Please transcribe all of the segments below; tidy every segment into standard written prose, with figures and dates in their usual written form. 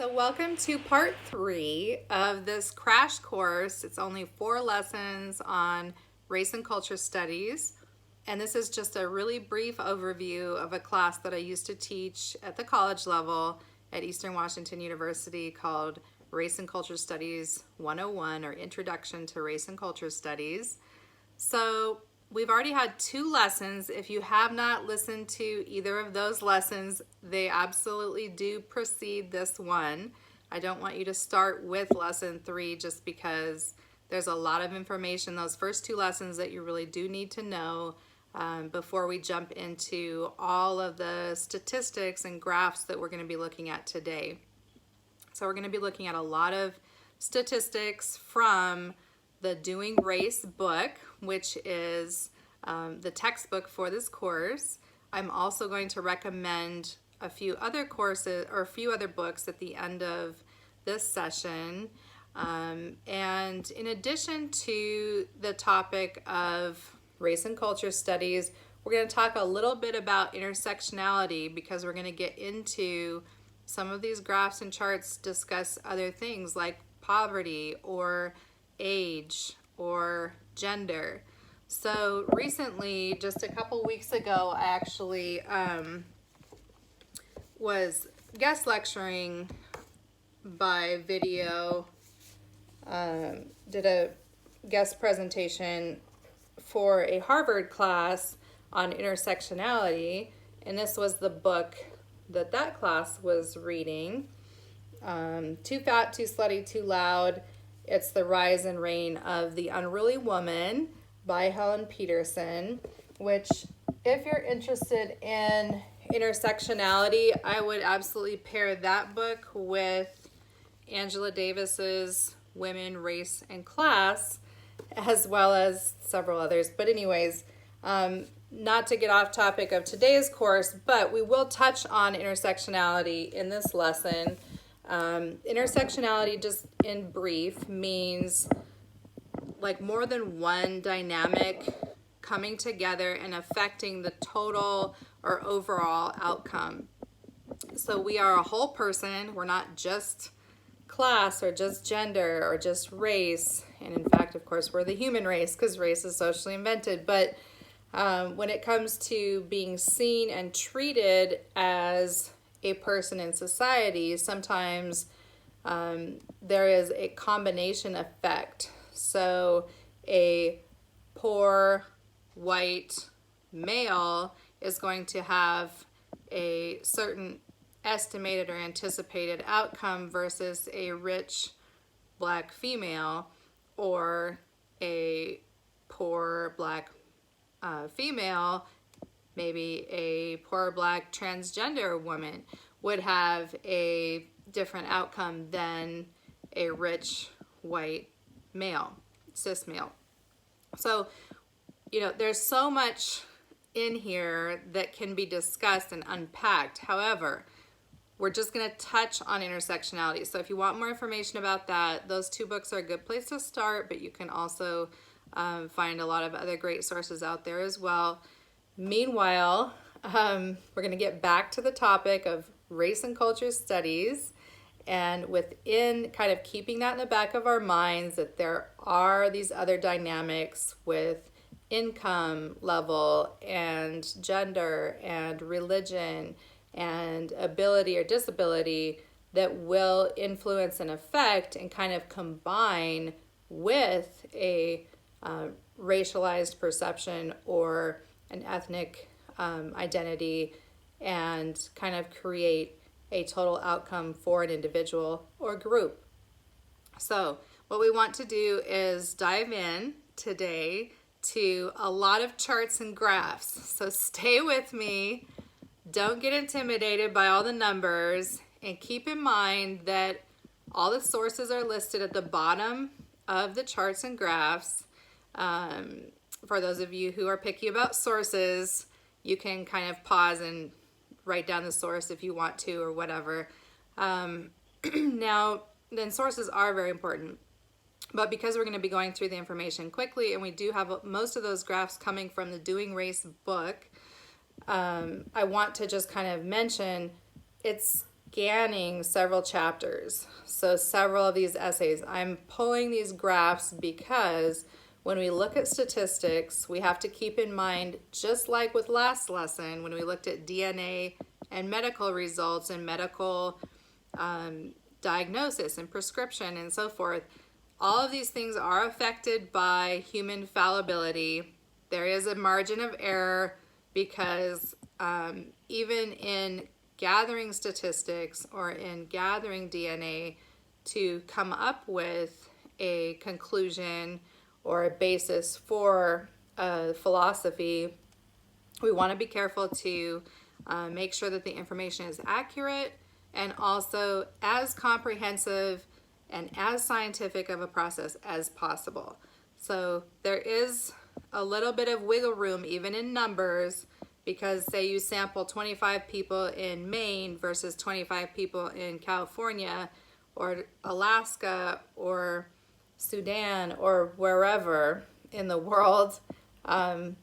So welcome to part 3 of this crash course. It's only 4 lessons on race and culture studies. And this is just a really brief overview of a class that I used to teach at the college level at Eastern Washington University called Race and Culture Studies 101, or Introduction to Race and Culture Studies. So we've already had 2 lessons. If you have not listened to either of those lessons, they absolutely do precede this one. I don't want you to start with lesson 3 just because there's a lot of information, those first 2 lessons, that you really do need to know before we jump into all of the statistics and graphs that we're going to be looking at today. So we're going to be looking at a lot of statistics from the Doing Race book, which is the textbook for this course. I'm also going to recommend a few other courses or a few other books at the end of this session. And in addition to the topic of race and culture studies, we're going to talk a little bit about intersectionality, because we're going to get into some of these graphs and charts discuss other things like poverty or age or gender. So recently, just a couple weeks ago, I actually was guest lecturing by video, did a guest presentation for a Harvard class on intersectionality, and this was the book that class was reading, Too Fat, Too Slutty, Too Loud. It's The Rise and Reign of the Unruly Woman by Helen Peterson, which, if you're interested in intersectionality, I would absolutely pair that book with Angela Davis's Women, Race, and Class, as well as several others. But anyways, not to get off topic of today's course, but we will touch on intersectionality in this lesson. Intersectionality, just in brief, means like more than one dynamic coming together and affecting the total or overall outcome. So we are a whole person. We're not just class or just gender or just race. And in fact, of course, we're the human race, because race is socially invented. But when it comes to being seen and treated as a person in society, sometimes there is a combination effect. So a poor white male is going to have a certain estimated or anticipated outcome versus a rich black female, or a poor black female, maybe a poor black transgender woman, would have a different outcome than a rich white male, cis male. So, there's so much in here that can be discussed and unpacked. However, we're just going to touch on intersectionality. So if you want more information about that, those 2 books are a good place to start, but you can also find a lot of other great sources out there as well. Meanwhile, we're going to get back to the topic of race and culture studies, and within kind of keeping that in the back of our minds, that there are these other dynamics with income level and gender and religion and ability or disability that will influence and affect and kind of combine with a racialized perception or an ethnic identity, and kind of create a total outcome for an individual or group. So what we want to do is dive in today to a lot of charts and graphs. So stay with me. Don't get intimidated by all the numbers, and keep in mind that all the sources are listed at the bottom of the charts and graphs. For those of you who are picky about sources, you can kind of pause and write down the source if you want to, or whatever. Now, then sources are very important. But because we're going to be going through the information quickly, and we do have most of those graphs coming from the Doing Race book, I want to just kind of mention it's scanning several chapters. So several of these essays, I'm pulling these graphs because when we look at statistics, we have to keep in mind, just like with last lesson, when we looked at DNA and medical results and medical diagnosis and prescription and so forth, all of these things are affected by human fallibility. There is a margin of error because even in gathering statistics or in gathering DNA to come up with a conclusion or a basis for a philosophy, we want to be careful to make sure that the information is accurate and also as comprehensive and as scientific of a process as possible. So there is a little bit of wiggle room even in numbers, because say you sample 25 people in Maine versus 25 people in California or Alaska or Sudan or wherever in the world,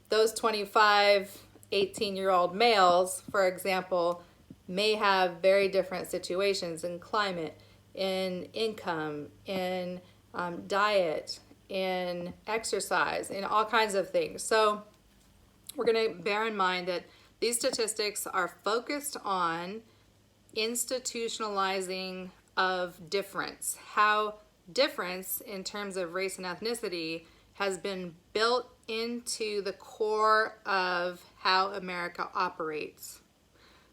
those 25 18-year-old males, for example, may have very different situations in climate, in income, in diet, in exercise, in all kinds of things. So we're going to bear in mind that these statistics are focused on institutionalizing of difference, how difference in terms of race and ethnicity has been built into the core of how America operates.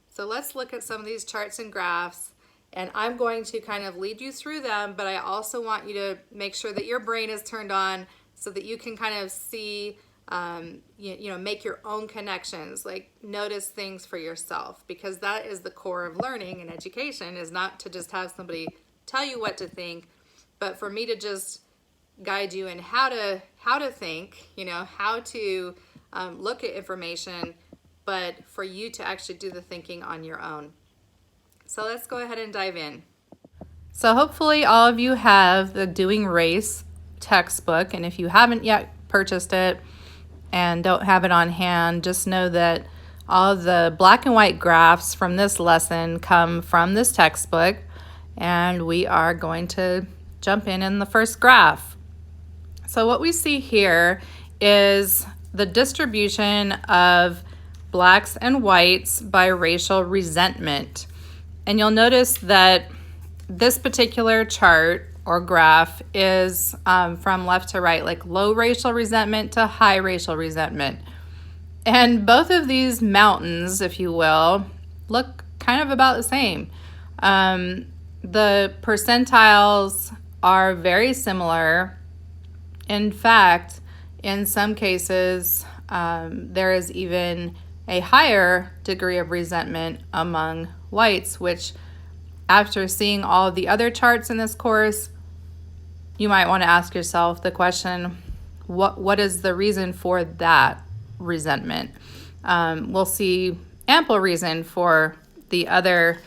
So let's look at some of these charts and graphs, and I'm going to kind of lead you through them, but I also want you to make sure that your brain is turned on so that you can kind of see, make your own connections, like notice things for yourself, because that is the core of learning and education, is not to just have somebody tell you what to think, but for me to just guide you in how to think, how to look at information, but for you to actually do the thinking on your own. So let's go ahead and dive in. So hopefully all of you have the Doing Race textbook, and if you haven't yet purchased it and don't have it on hand, just know that all of the black and white graphs from this lesson come from this textbook, and we are going to jump in the first graph. So what we see here is the distribution of blacks and whites by racial resentment. And you'll notice that this particular chart or graph is from left to right, like low racial resentment to high racial resentment. And both of these mountains, if you will, look kind of about the same. The percentiles are very similar. In fact, in some cases, there is even a higher degree of resentment among whites, which after seeing all of the other charts in this course, you might want to ask yourself the question, what is the reason for that resentment? We'll see ample reason for the other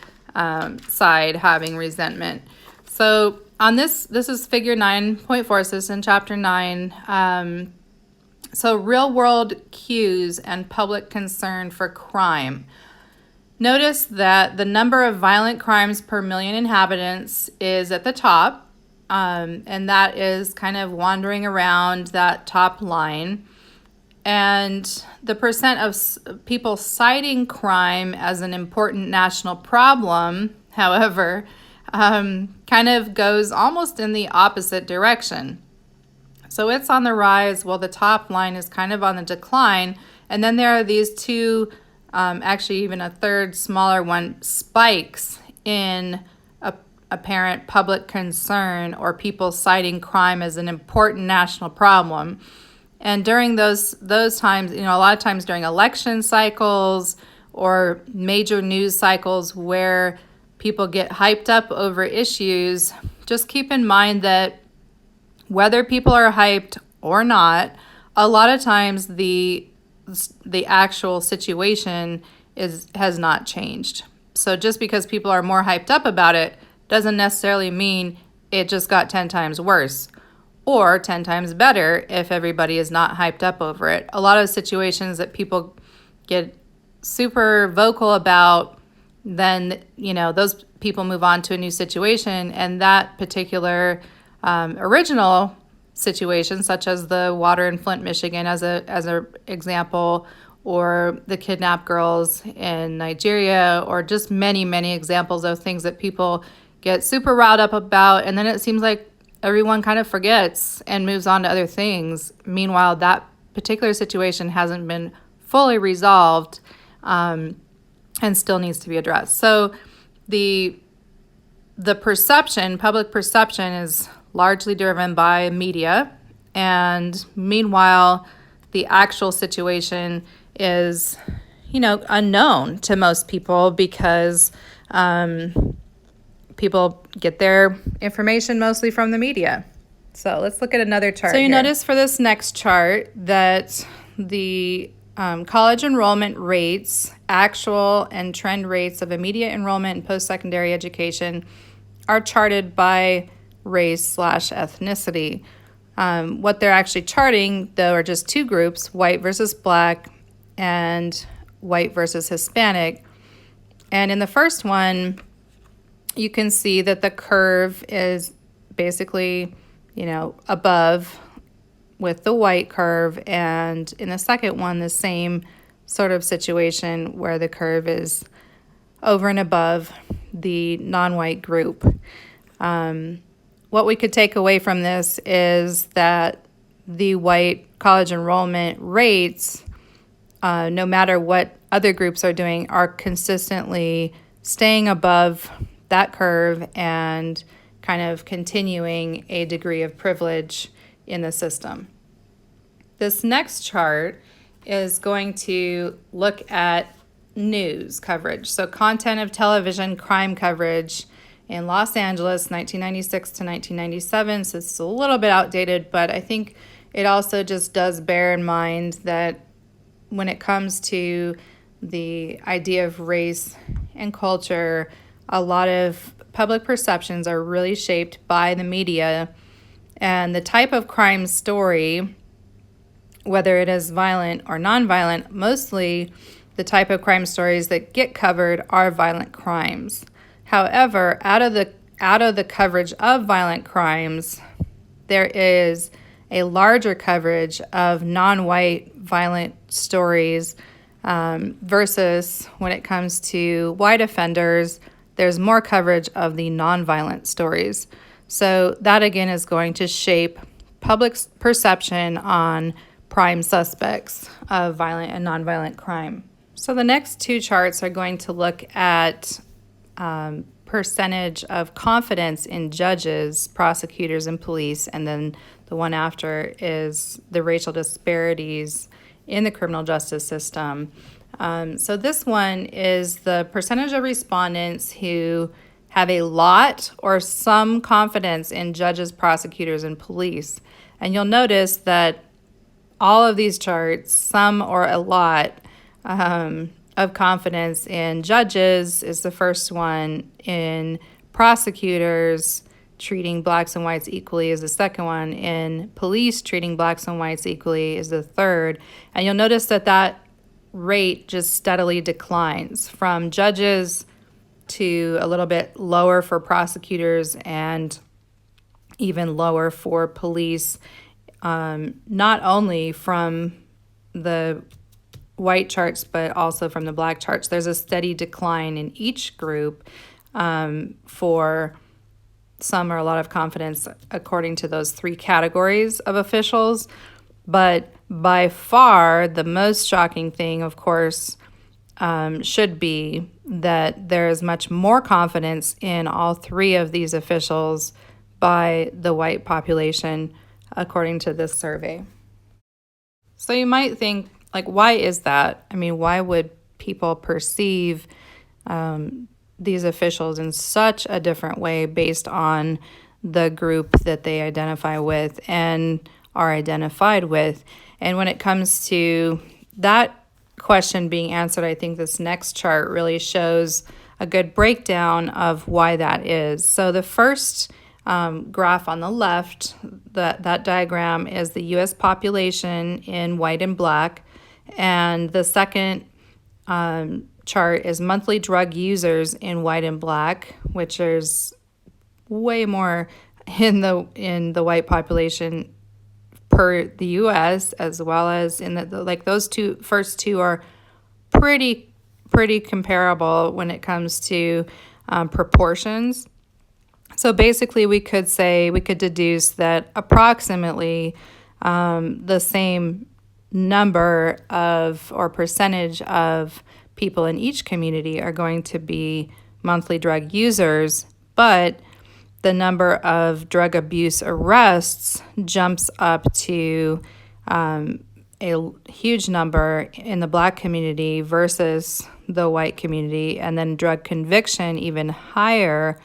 side having resentment. So on this is figure 9.4, so it's in chapter 9. So real world cues and public concern for crime. Notice that the number of violent crimes per million inhabitants is at the top, and that is kind of wandering around that top line. And the percent of people citing crime as an important national problem, however, kind of goes almost in the opposite direction. So it's on the rise while the top line is kind of on the decline. And then there are these two, actually even a third smaller one, spikes in apparent public concern or people citing crime as an important national problem. And during those times, a lot of times during election cycles or major news cycles where people get hyped up over issues, just keep in mind that whether people are hyped or not, a lot of times the actual situation has not changed. So just because people are more hyped up about it doesn't necessarily mean it just got 10 times worse or 10 times better if everybody is not hyped up over it. A lot of situations that people get super vocal about, then those people move on to a new situation, and that particular original situation, such as the water in Flint, Michigan, as a example, or the kidnapped girls in Nigeria, or just many examples of things that people get super riled up about, and then it seems like everyone kind of forgets and moves on to other things. Meanwhile, that particular situation hasn't been fully resolved, and still needs to be addressed. So the public perception is largely driven by media, and meanwhile, the actual situation is, unknown to most people because people get their information mostly from the media. So let's look at another chart. So you notice for this next chart that the college enrollment rates, actual and trend rates of immediate enrollment in post-secondary education are charted by race/ethnicity. What they're actually charting, though, are just two groups, white versus black and white versus Hispanic. And in the first one, you can see that the curve is basically, above with the white curve, and in the second one, the same sort of situation where the curve is over and above the non-white group. What we could take away from this is that the white college enrollment rates, no matter what other groups are doing, are consistently staying above that curve and kind of continuing a degree of privilege in the system. This next chart is going to look at news coverage. So content of television crime coverage in Los Angeles, 1996 to 1997. So it's a little bit outdated, but I think it also just does bear in mind that when it comes to the idea of race and culture, a lot of public perceptions are really shaped by the media, and the type of crime story, whether it is violent or nonviolent, mostly the type of crime stories that get covered are violent crimes. However, out of the coverage of violent crimes, there is a larger coverage of non-white violent stories versus when it comes to white offenders, there's more coverage of the non-violent stories. So that again is going to shape public perception on prime suspects of violent and nonviolent crime. So the next two charts are going to look at percentage of confidence in judges, prosecutors, and police, and then the one after is the racial disparities in the criminal justice system. So this one is the percentage of respondents who have a lot or some confidence in judges, prosecutors, and police. And you'll notice that all of these charts, some or a lot, of confidence in judges is the first one, in prosecutors treating blacks and whites equally is the second one, in police treating blacks and whites equally is the third. And you'll notice that rate just steadily declines from judges to a little bit lower for prosecutors and even lower for police, not only from the white charts, but also from the black charts. There's a steady decline in each group for some or a lot of confidence according to those three categories of officials. But by far, the most shocking thing, of course, should be that there is much more confidence in all three of these officials by the white population, according to this survey. So you might think, why is that? I mean, why would people perceive these officials in such a different way based on the group that they identify with and are identified with? And when it comes to that question being answered, I think this next chart really shows a good breakdown of why that is. So the first graph on the left, that diagram is the U.S. population in white and black. And the second chart is monthly drug users in white and black, which is way more in the white population per the U.S. as well as in the like those first two are pretty comparable when it comes to proportions. So basically, we could deduce that approximately the same number of or percentage of people in each community are going to be monthly drug users, but the number of drug abuse arrests jumps up to a huge number in the black community versus the white community, and then drug conviction even higher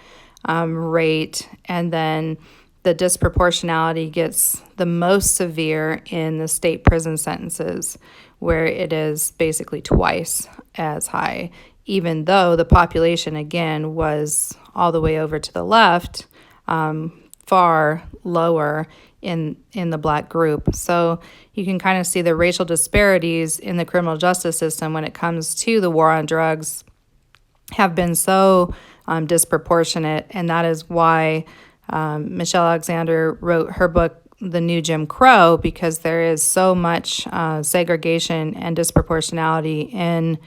rate, and then the disproportionality gets the most severe in the state prison sentences, where it is basically twice as high, even though the population, again, was all the way over to the left, far lower in the black group. So you can kind of see the racial disparities in the criminal justice system when it comes to the war on drugs have been so disproportionate, and that is why Michelle Alexander wrote her book, The New Jim Crow, because there is so much segregation and disproportionality in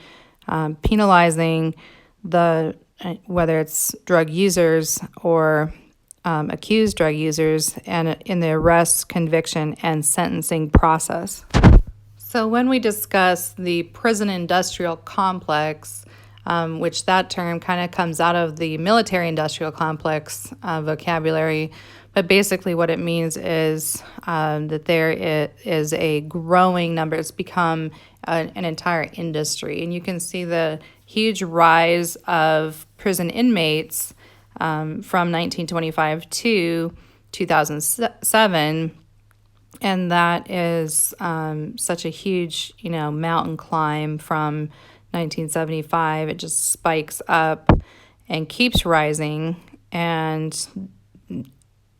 penalizing whether it's drug users or accused drug users, and in the arrest, conviction, and sentencing process. So when we discuss the prison industrial complex, which that term kind of comes out of the military industrial complex vocabulary, but basically what it means is that there is a growing number. It's become an entire industry, and you can see the huge rise of prison inmates from 1925 to 2007, and that is such a huge, mountain climb from 1975. It just spikes up and keeps rising. And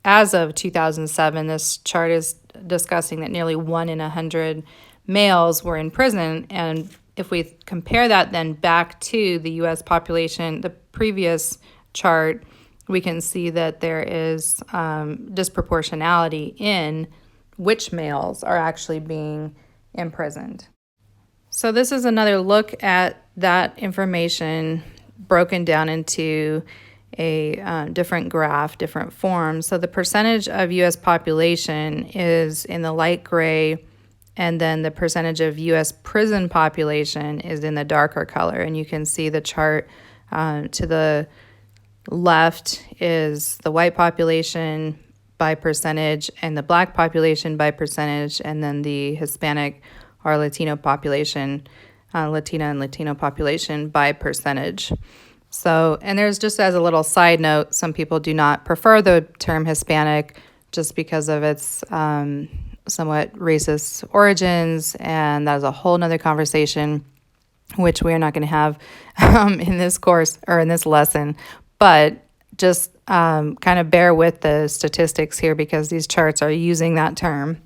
as of 2007, this chart is discussing that nearly 1 in 100 males were in prison. And if we compare that then back to the U.S. population, the previous chart, we can see that there is disproportionality in which males are actually being imprisoned. So this is another look at that information broken down into a different graph, different forms. So the percentage of U.S. population is in the light gray, and then the percentage of U.S. prison population is in the darker color. And you can see the chart to the left is the white population by percentage and the black population by percentage, and then the Hispanic or Latino population, Latina and Latino population by percentage. So, and there's just as a little side note, some people do not prefer the term Hispanic just because of its somewhat racist origins, and that is a whole nother conversation, which we are not going to have in this course or in this lesson. But just kind of bear with the statistics here because these charts are using that term.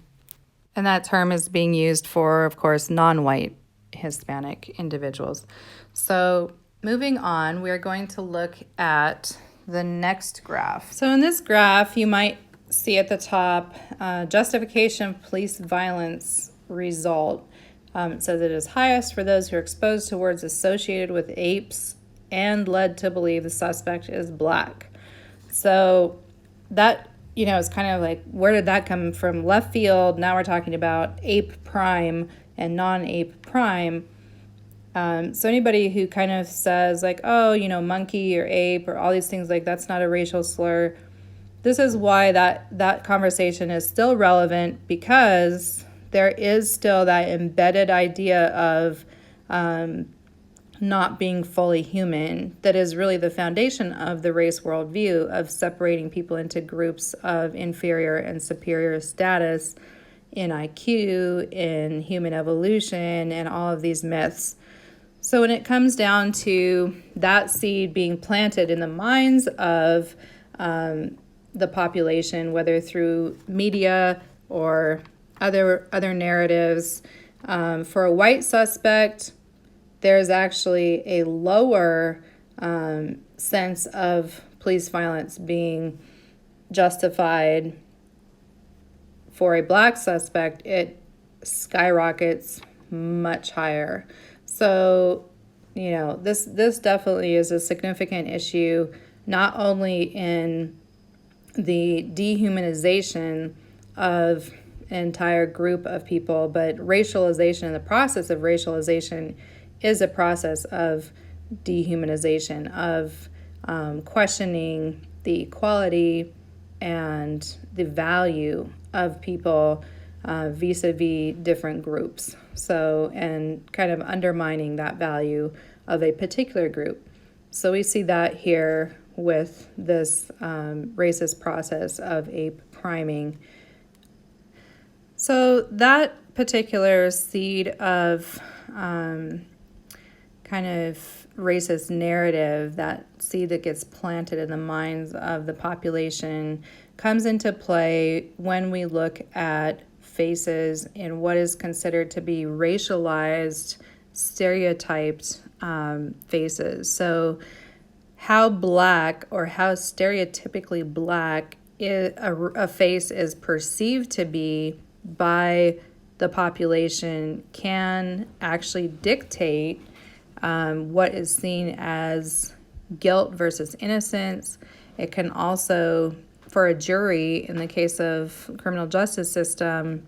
And that term is being used for, of course, non-white Hispanic individuals. So moving on, we are going to look at the next graph. So in this graph, you might see at the top, justification of police violence result. It says it is highest for those who are exposed to words associated with apes and led to believe the suspect is black. So that, is kind of like, where did that come from? Left field. Now we're talking about ape prime and non-ape prime. So anybody who kind of says like, oh, monkey or ape or all these things, like that's not a racial slur. This is why that conversation is still relevant, because there is still that embedded idea of not being fully human that is really the foundation of the race worldview of separating people into groups of inferior and superior status in IQ, in human evolution, and all of these myths. So when it comes down to that seed being planted in the minds of the population, whether through media or other narratives, for a white suspect, there's actually a lower sense of police violence being justified for a black suspect, it skyrockets much higher. So, this definitely is a significant issue, not only in the dehumanization of an entire group of people, but racialization, and the process of racialization is a process of dehumanization, of questioning the equality and the value of people vis-a-vis different groups. So, and kind of undermining that value of a particular group. So we see that here with this racist process of ape priming. So that particular seed of kind of racist narrative, that seed that gets planted in the minds of the population, comes into play when we look at faces in what is considered to be racialized, stereotyped faces. So how black or how stereotypically black a face is perceived to be by the population can actually dictate what is seen as guilt versus innocence. It can also, for a jury, in the case of criminal justice system,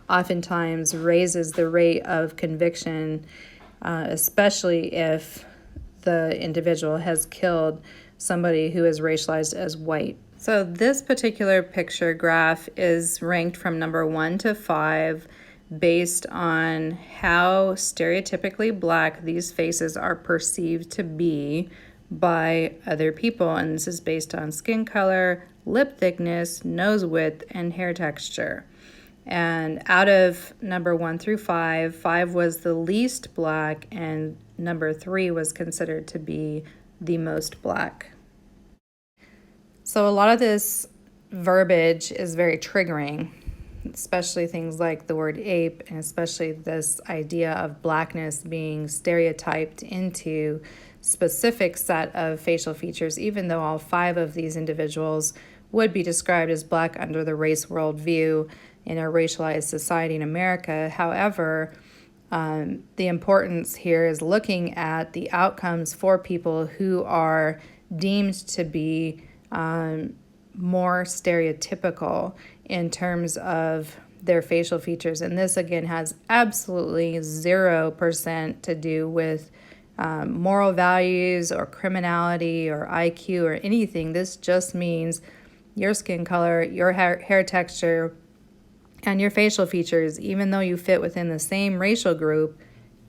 oftentimes raises the rate of conviction, especially if the individual has killed somebody who is racialized as white. So this particular picture graph is ranked from number 1 to 5 based on how stereotypically black these faces are perceived to be by other people. And this is based on skin color, lip thickness, nose width, and hair texture. And out of number 1 through 5, 5 was the least black, and number 3 was considered to be the most black. So a lot of this verbiage is very triggering, especially things like the word ape, and especially this idea of blackness being stereotyped into specific set of facial features, even though all 5 of these individuals would be described as black under the race worldview in a racialized society in America. However, the importance here is looking at the outcomes for people who are deemed to be more stereotypical in terms of their facial features. And this, again, has absolutely 0% to do with moral values or criminality or IQ or anything. This just means your skin color, your hair texture, and your facial features, even though you fit within the same racial group,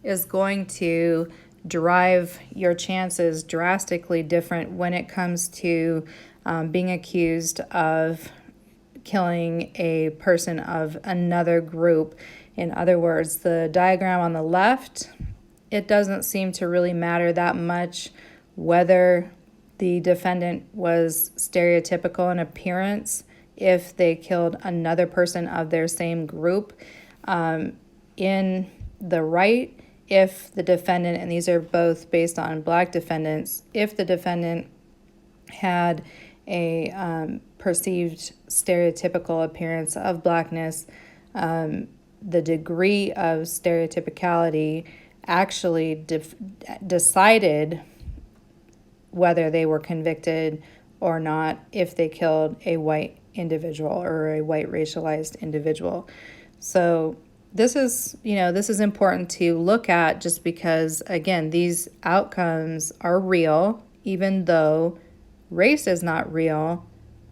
is going to drive your chances drastically different when it comes to being accused of killing a person of another group. In other words, the diagram on the left, it doesn't seem to really matter that much whether the defendant was stereotypical in appearance if they killed another person of their same group. In the right, if the defendant, and these are both based on black defendants, if the defendant had a perceived stereotypical appearance of blackness, the degree of stereotypicality actually decided whether they were convicted or not if they killed a white individual or a white racialized individual. So this is important to look at, just because, again, these outcomes are real. Even though race is not real,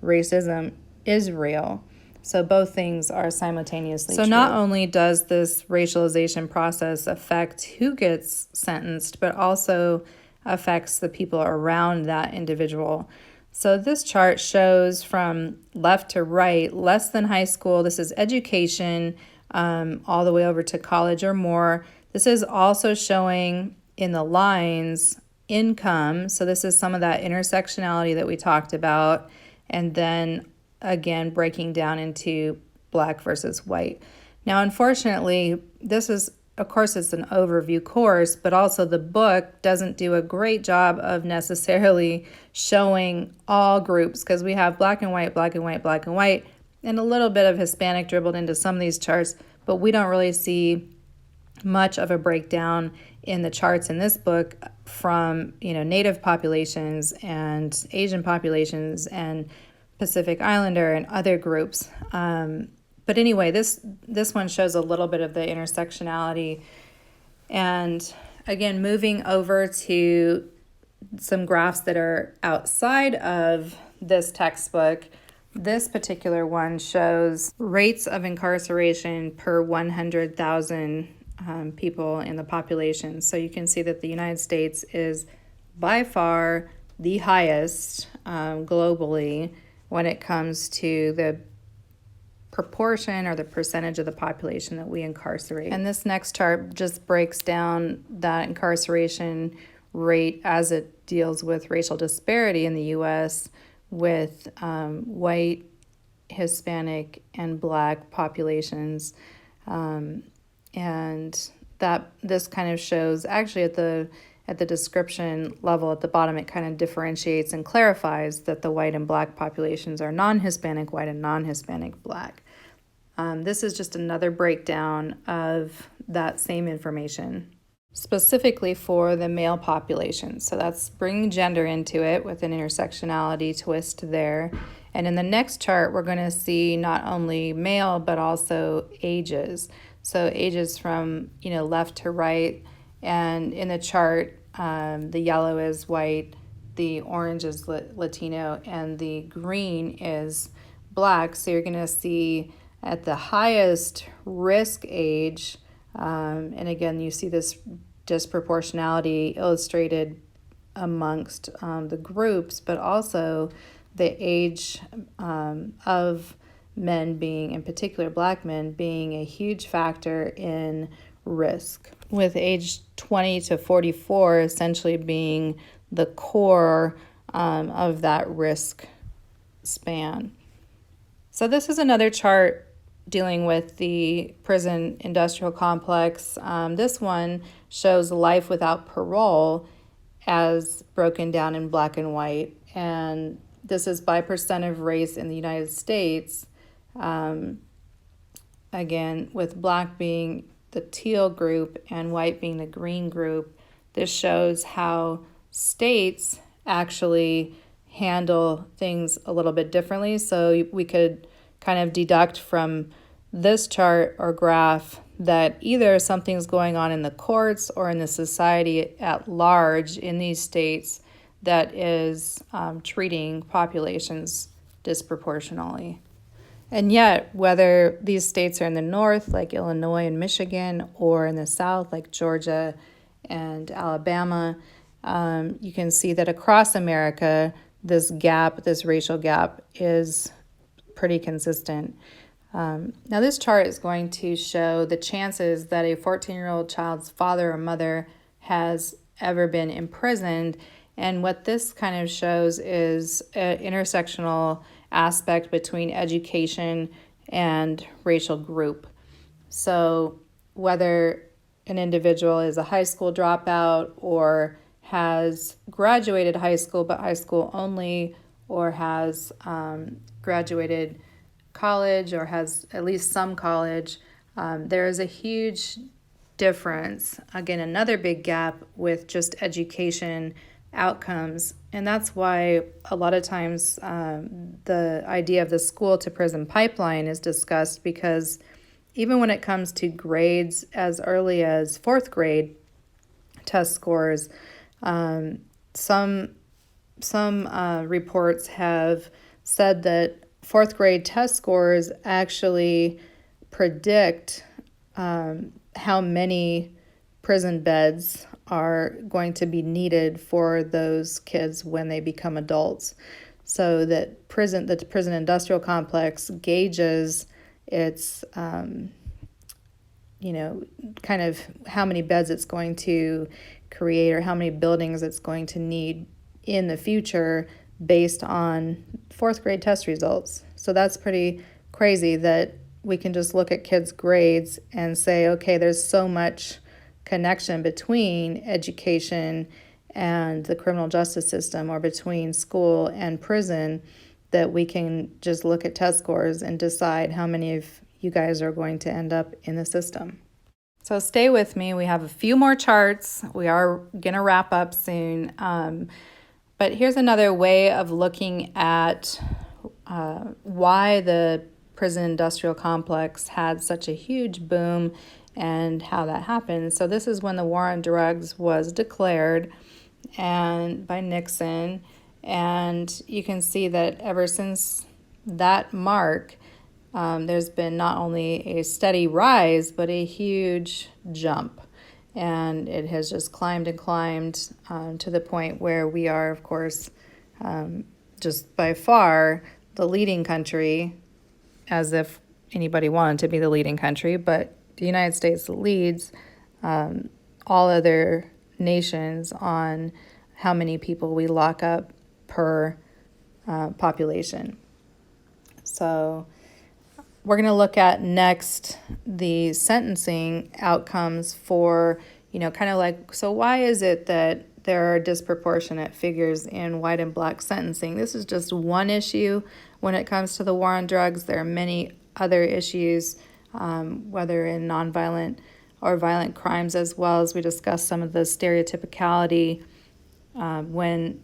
racism is real. So both things are simultaneously true. Not only does this racialization process affect who gets sentenced, but also affects the people around that individual. So this chart shows from left to right, less than high school. This is education, all the way over to college or more. This is also showing in the lines income. So this is some of that intersectionality that we talked about. And then again, breaking down into black versus white. Now, unfortunately, this is of course, it's an overview course, but also the book doesn't do a great job of necessarily showing all groups, because we have black and white, black and white, black and white, and a little bit of Hispanic dribbled into some of these charts, but we don't really see much of a breakdown in the charts in this book from, Native populations and Asian populations and Pacific Islander and other groups. But anyway, this one shows a little bit of the intersectionality. And again, moving over to some graphs that are outside of this textbook, this particular one shows rates of incarceration per 100,000 people in the population. So you can see that the United States is by far the highest globally when it comes to the proportion or the percentage of the population that we incarcerate. And this next chart just breaks down that incarceration rate as it deals with racial disparity in the U.S. with white, Hispanic, and Black populations. And that this kind of shows, actually at the description level at the bottom, it kind of differentiates and clarifies that the white and Black populations are non-Hispanic white and non-Hispanic Black. This is just another breakdown of that same information, specifically for the male population. So that's bringing gender into it with an intersectionality twist there. And in the next chart, we're going to see not only male, but also ages. So ages from, left to right. And in the chart, the yellow is white, the orange is Latino, and the green is Black. So you're going to see at the highest risk age, and again, you see this disproportionality illustrated amongst the groups, but also the age of men being, in particular Black men, being a huge factor in risk, with age 20 to 44 essentially being the core of that risk span. So this is another chart dealing with the prison industrial complex. This one shows life without parole as broken down in black and white, and this is by percent of race in the United States. Again, with Black being the teal group and white being the green group, this shows how states actually handle things a little bit differently. So we could kind of deduct from this chart or graph that either something's going on in the courts or in the society at large in these states that is treating populations disproportionately. And yet, whether these states are in the north, like Illinois and Michigan, or in the south, like Georgia and Alabama, you can see that across America, this gap, this racial gap, is pretty consistent. Now, this chart is going to show the chances that a 14-year-old child's father or mother has ever been imprisoned. And what this kind of shows is an intersectional aspect between education and racial group. So whether an individual is a high school dropout or has graduated high school but high school only, or has graduated college or has at least some college, there is a huge difference. Again, another big gap with just education outcomes. And that's why a lot of times the idea of the school to prison pipeline is discussed, because even when it comes to grades as early as fourth grade test scores, some reports have said that fourth grade test scores actually predict how many prison beds are going to be needed for those kids when they become adults. So that the prison industrial complex gauges its, kind of how many beds it's going to create or how many buildings it's going to need in the future based on fourth grade test results. So that's pretty crazy that we can just look at kids' grades and say, okay, there's so much connection between education and the criminal justice system, or between school and prison, that we can just look at test scores and decide how many of you guys are going to end up in the system. So stay with me. We have a few more charts. We are going to wrap up soon. But here's another way of looking at why the prison industrial complex had such a huge boom and how that happened. So this is when the war on drugs was declared and by Nixon, and you can see that ever since that mark, there's been not only a steady rise, but a huge jump. And it has just climbed and climbed to the point where we are, of course, just by far the leading country, as if anybody wanted to be the leading country, but the United States leads all other nations on how many people we lock up per population. So we're going to look at next the sentencing outcomes for, kind of like, so why is it that there are disproportionate figures in white and black sentencing? This is just one issue when it comes to the war on drugs. There are many other issues, whether in nonviolent or violent crimes, as well as we discussed some of the stereotypicality when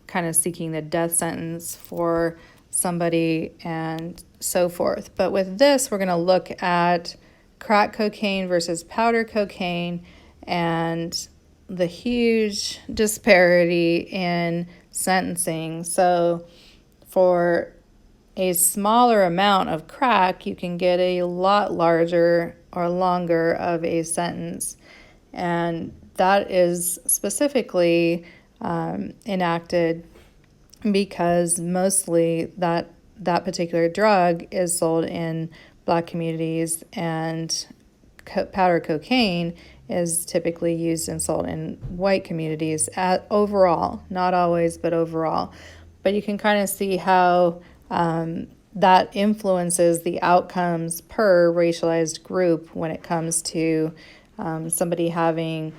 kind of seeking the death sentence for somebody and so forth. But with this, we're going to look at crack cocaine versus powder cocaine and the huge disparity in sentencing. So for a smaller amount of crack, you can get a lot larger or longer of a sentence. And that is specifically enacted because mostly that particular drug is sold in black communities, and powder cocaine is typically used and sold in white communities overall, not always, but overall. But you can kind of see how that influences the outcomes per racialized group when it comes to somebody having,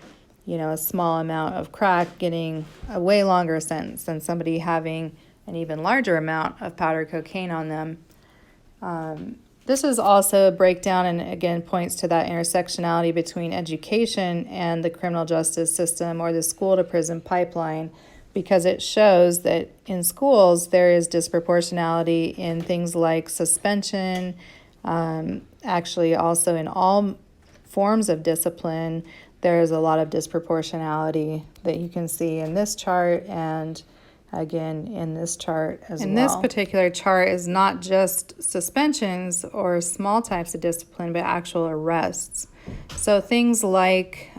a small amount of crack getting a way longer sentence than somebody having an even larger amount of powder cocaine on them. This is also a breakdown and again points to that intersectionality between education and the criminal justice system, or the school to prison pipeline, because it shows that in schools there is disproportionality in things like suspension, actually also in all forms of discipline. There is a lot of disproportionality that you can see in this chart and again in this chart as well. And this particular chart is not just suspensions or small types of discipline, but actual arrests. So things like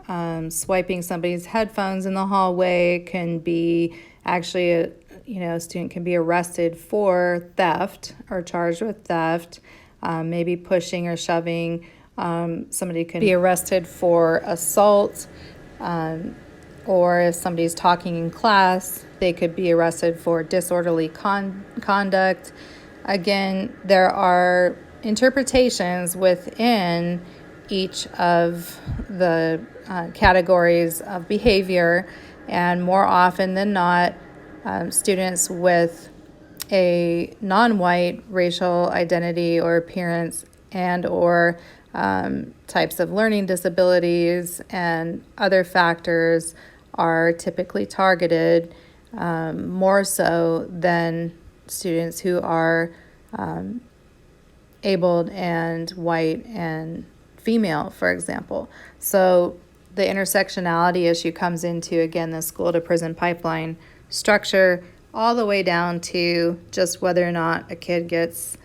swiping somebody's headphones in the hallway can be actually, a student can be arrested for theft or charged with theft, maybe pushing or shoving. Somebody could be arrested for assault, or if somebody's talking in class, they could be arrested for disorderly conduct. Again, there are interpretations within each of the categories of behavior, and more often than not, students with a non-white racial identity or appearance and or types of learning disabilities and other factors are typically targeted more so than students who are abled and white and female, for example. So the intersectionality issue comes into, again, the school to prison pipeline structure, all the way down to just whether or not a kid gets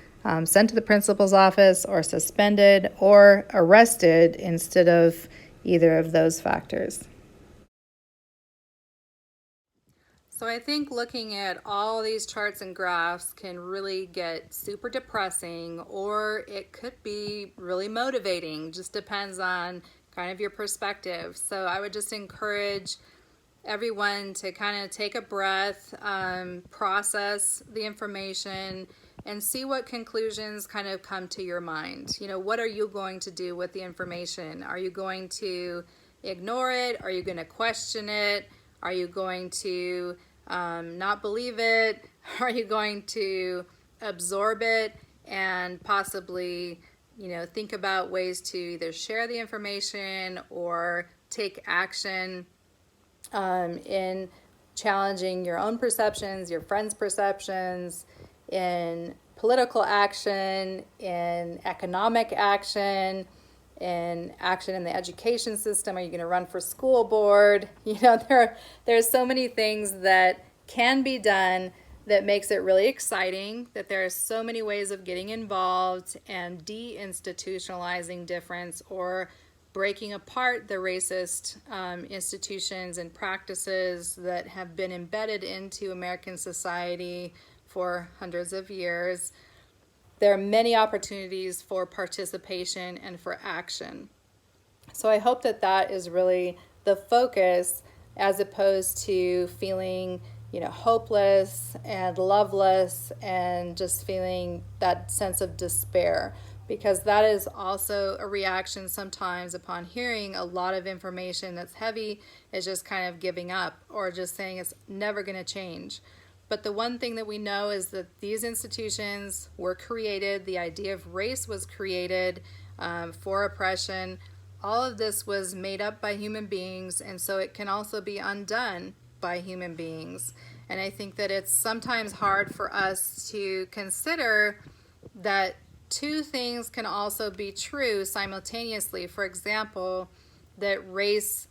sent to the principal's office or suspended or arrested instead of either of those factors. So I think looking at all these charts and graphs can really get super depressing, or it could be really motivating. Just depends on kind of your perspective. So I would just encourage everyone to kind of take a breath, process the information, and see what conclusions kind of come to your mind. What are you going to do with the information? Are you going to ignore it? Are you going to question it? Are you going to not believe it? Are you going to absorb it and possibly, think about ways to either share the information or take action in challenging your own perceptions, your friends' perceptions, in political action, in economic action, in action in the education system? Are you going to run for school board? There's so many things that can be done that makes it really exciting, that there are so many ways of getting involved and deinstitutionalizing difference, or breaking apart the racist institutions and practices that have been embedded into American society for hundreds of years. There are many opportunities for participation and for action. So I hope that is really the focus, as opposed to feeling hopeless and loveless and just feeling that sense of despair, because that is also a reaction sometimes upon hearing a lot of information that's heavy, is just kind of giving up or just saying it's never going to change. But the one thing that we know is that these institutions were created, the idea of race was created for oppression. All of this was made up by human beings, and so it can also be undone by human beings. And I think that it's sometimes hard for us to consider that two things can also be true simultaneously. For example, that race,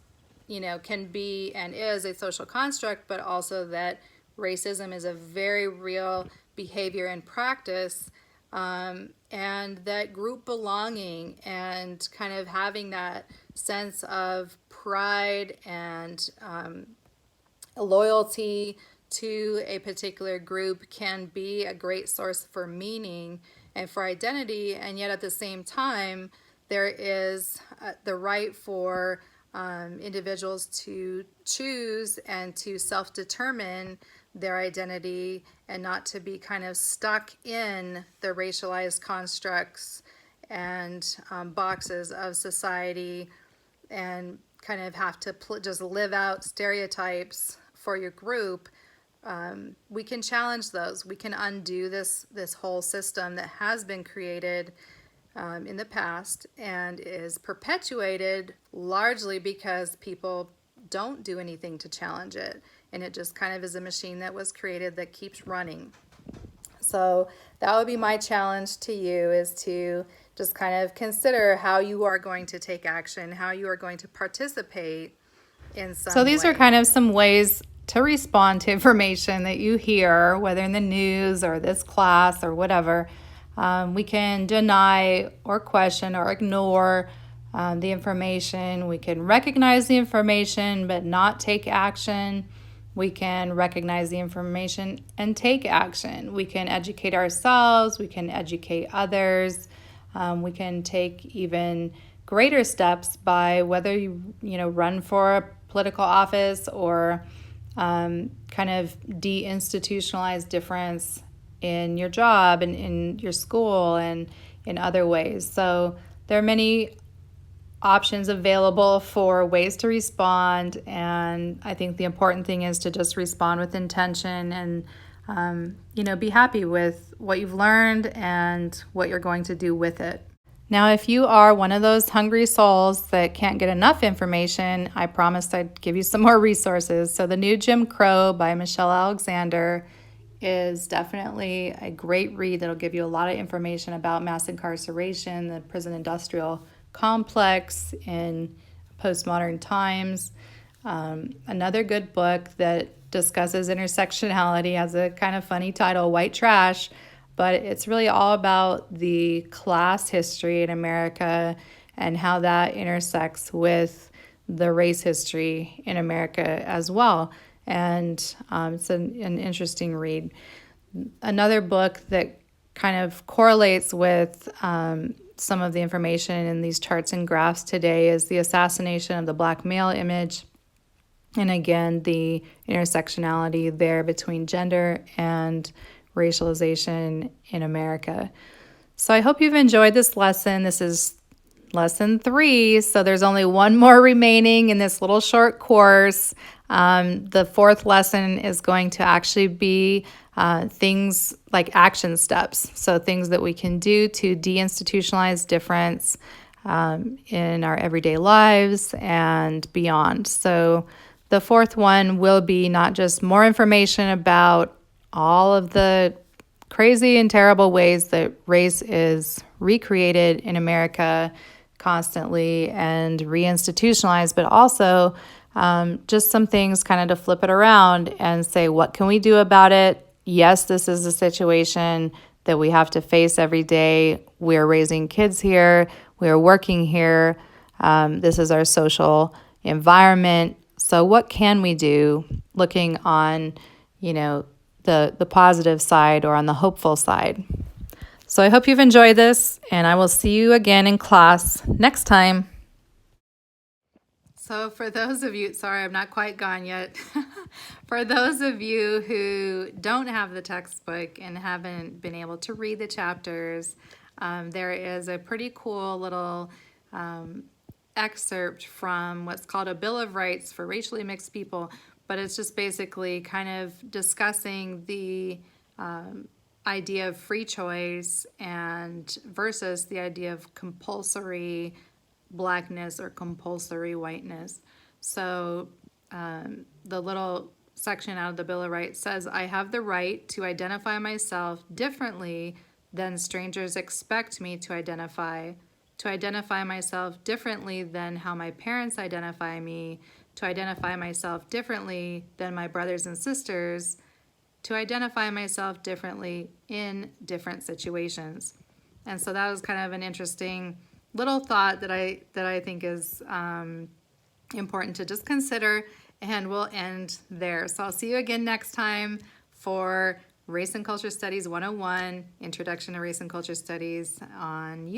can be and is a social construct, but also that racism is a very real behavior and practice, and that group belonging and kind of having that sense of pride and loyalty to a particular group can be a great source for meaning and for identity. And yet at the same time, there is the right for individuals to choose and to self-determine their identity and not to be kind of stuck in the racialized constructs and boxes of society and kind of have to just live out stereotypes for your group. We can challenge those. We can undo this whole system that has been created in the past and is perpetuated largely because people don't do anything to challenge it. And it just kind of is a machine that was created that keeps running. So that would be my challenge to you, is to just kind of consider how you are going to take action, how you are going to participate in some So these way. are kind of some ways to respond to information that you hear, whether in the news or this class or whatever. We can deny or question or ignore the information. We can recognize the information but not take action. We can recognize the information and take action. We can educate ourselves. We can educate others. We can take even greater steps by whether you run for a political office or kind of deinstitutionalize difference in your job and in your school and in other ways. So there are many options available for ways to respond, and I think the important thing is to just respond with intention and be happy with what you've learned and what you're going to do with it. Now, if you are one of those hungry souls that can't get enough information, I promised I'd give you some more resources. So the new Jim Crow by Michelle Alexander is definitely a great read that'll give you a lot of information about mass incarceration, the prison industrial complex in postmodern times. Another good book that discusses intersectionality has a kind of funny title, White Trash, but it's really all about the class history in America and how that intersects with the race history in America as well. And it's an interesting read. Another book that kind of correlates with some of the information in these charts and graphs today is The Assassination of the Black Male Image. And again, the intersectionality there between gender and racialization in America. So I hope you've enjoyed this lesson. This is lesson 3, so there's only one more remaining in this little short course. The 4th lesson is going to actually be things like action steps, so things that we can do to deinstitutionalize difference in our everyday lives and beyond. So the 4th one will be not just more information about all of the crazy and terrible ways that race is recreated in America constantly and reinstitutionalized, but also just some things kind of to flip it around and say, what can we do about it? Yes, this is a situation that we have to face every day. We're raising kids here. We're working here. This is our social environment. So what can we do looking on, the positive side or on the hopeful side? So I hope you've enjoyed this, and I will see you again in class next time. So for those of you, sorry, I'm not quite gone yet. For those of you who don't have the textbook and haven't been able to read the chapters, there is a pretty cool little excerpt from what's called a Bill of Rights for Racially Mixed People, but it's just basically kind of discussing the idea of free choice and versus the idea of compulsory blackness or compulsory whiteness. So the little section out of the Bill of Rights says, I have the right to identify myself differently than strangers expect me to identify myself differently than how my parents identify me, to identify myself differently than my brothers and sisters, to identify myself differently in different situations. And so that was kind of an interesting little thought that I think is important to just consider, and we'll end there. So I'll see you again next time for Race and Culture Studies 101, Introduction to Race and Culture Studies on YouTube.